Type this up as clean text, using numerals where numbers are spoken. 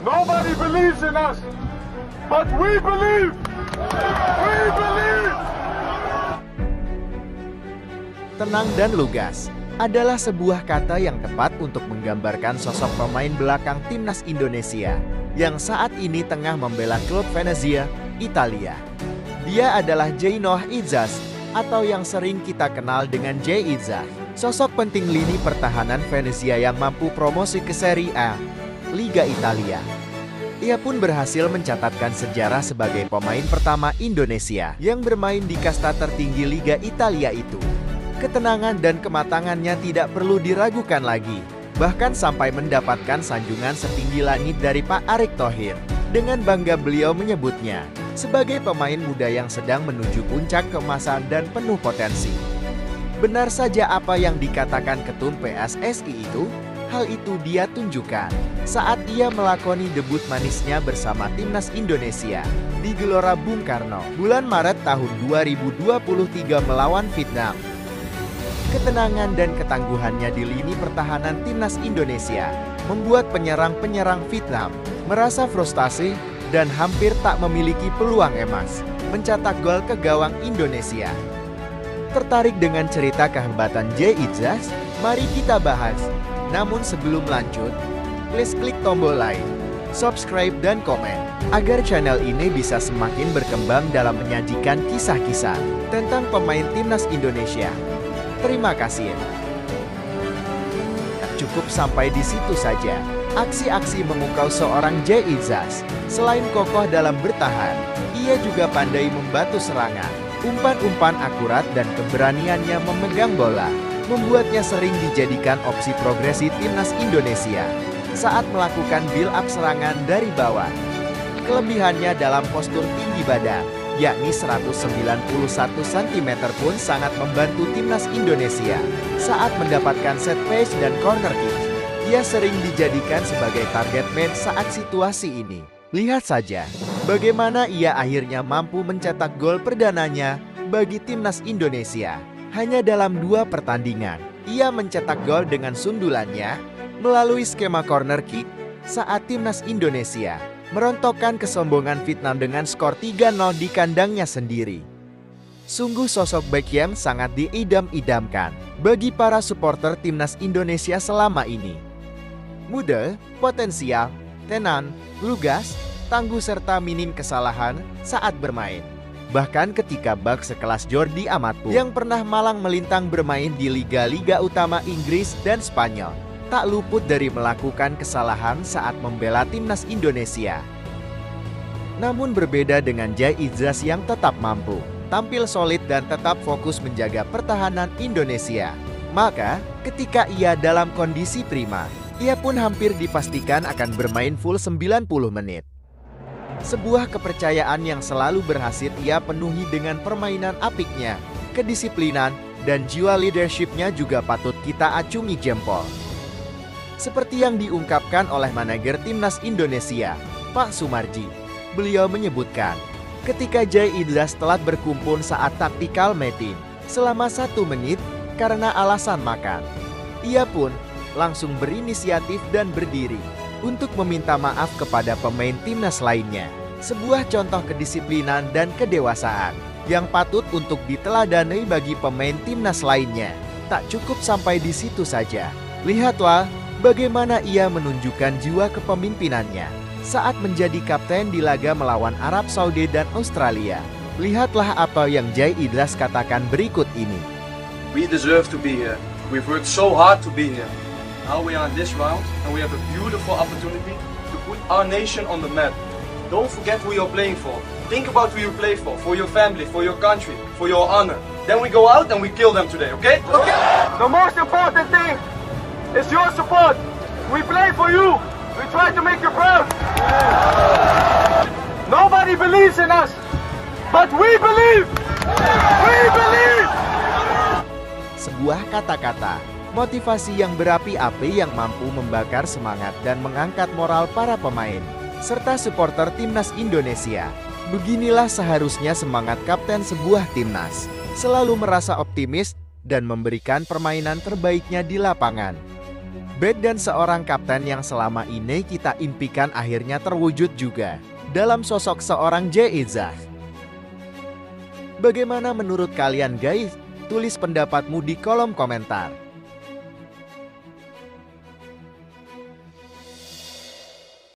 Nobody believes in us, but we believe. We believe. Tenang dan lugas adalah sebuah kata yang tepat untuk menggambarkan sosok pemain belakang timnas Indonesia yang saat ini tengah membela klub Venezia, Italia. Dia adalah Jay Noah Izzas atau yang sering kita kenal dengan Jay Izzas, sosok penting lini pertahanan Venezia yang mampu promosi ke Serie A, Liga Italia. Ia pun berhasil mencatatkan sejarah sebagai pemain pertama Indonesia yang bermain di kasta tertinggi Liga Italia itu. Ketenangan dan kematangannya tidak perlu diragukan lagi, bahkan sampai mendapatkan sanjungan setinggi langit dari Pak Erick Thohir. Dengan bangga beliau menyebutnya sebagai pemain muda yang sedang menuju puncak keemasan dan penuh potensi. Benar saja apa yang dikatakan Ketum PSSI itu. Hal itu dia tunjukkan saat ia melakoni debut manisnya bersama timnas Indonesia di Gelora Bung Karno bulan Maret tahun 2023 melawan Vietnam. Ketenangan dan ketangguhannya di lini pertahanan timnas Indonesia membuat penyerang-penyerang Vietnam merasa frustasi dan hampir tak memiliki peluang emas mencetak gol ke gawang Indonesia. Tertarik dengan cerita kehebatan Jay Izzas? Mari kita bahas. Namun sebelum lanjut, please klik tombol like, subscribe dan komen agar channel ini bisa semakin berkembang dalam menyajikan kisah-kisah tentang pemain timnas Indonesia. Terima kasih. Tak cukup sampai di situ saja. Aksi-aksi memukau seorang Jay Izzas. Selain kokoh dalam bertahan, ia juga pandai membatu serangan. Umpan-umpan akurat dan keberaniannya memegang bola membuatnya sering dijadikan opsi progresi timnas Indonesia saat melakukan build-up serangan dari bawah. Kelebihannya dalam postur tinggi badan, yakni 191 cm pun sangat membantu timnas Indonesia saat mendapatkan set piece dan corner kick. Ia sering dijadikan sebagai target man saat situasi ini. Lihat saja bagaimana ia akhirnya mampu mencetak gol perdananya bagi timnas Indonesia. Hanya dalam 2 pertandingan, ia mencetak gol dengan sundulannya melalui skema corner kick saat timnas Indonesia merontokkan kesombongan Vietnam dengan skor 3-0 di kandangnya sendiri. Sungguh sosok Beckham sangat diidam-idamkan bagi para supporter timnas Indonesia selama ini. Muda, potensial, tenan, lugas, tangguh serta minim kesalahan saat bermain. Bahkan ketika bak sekelas Jordi Amat pun yang pernah malang melintang bermain di liga-liga utama Inggris dan Spanyol, tak luput dari melakukan kesalahan saat membela timnas Indonesia. Namun berbeda dengan Jay Izzas yang tetap mampu tampil solid dan tetap fokus menjaga pertahanan Indonesia. Maka ketika ia dalam kondisi prima, ia pun hampir dipastikan akan bermain full 90 menit. Sebuah kepercayaan yang selalu berhasil ia penuhi dengan permainan apiknya, kedisiplinan, dan jiwa leadership-nya juga patut kita acungi jempol. Seperti yang diungkapkan oleh manajer timnas Indonesia, Pak Sumarji, beliau menyebutkan, ketika Jay Izzas telat berkumpul saat taktikal meeting selama 1 menit karena alasan makan. Ia pun langsung berinisiatif dan berdiri untuk meminta maaf kepada pemain timnas lainnya. Sebuah contoh kedisiplinan dan kedewasaan yang patut untuk diteladani bagi pemain timnas lainnya. Tak cukup sampai di situ saja. Lihatlah bagaimana ia menunjukkan jiwa kepemimpinannya saat menjadi kapten di laga melawan Arab Saudi dan Australia. Lihatlah apa yang Jay Izzas katakan berikut ini. We deserve to be here. We've worked so hard to be here. Now we are in this round and we have a beautiful opportunity to put our nation on the map. Don't forget who you're playing for. Think about who you play for your family, for your country, for your honor. Then we go out and we kill them today, okay? Okay. The most important thing is your support. We play for you. We try to make you proud. Nobody believes in us, but we believe. We believe. Sebuah kata-kata motivasi yang berapi-api yang mampu membakar semangat dan mengangkat moral para pemain serta supporter timnas Indonesia. Beginilah seharusnya semangat kapten sebuah timnas, selalu merasa optimis dan memberikan permainan terbaiknya di lapangan. Bet dan seorang kapten yang selama ini kita impikan akhirnya terwujud juga dalam sosok seorang Jay Izzah. Bagaimana menurut kalian guys? Tulis pendapatmu di kolom komentar.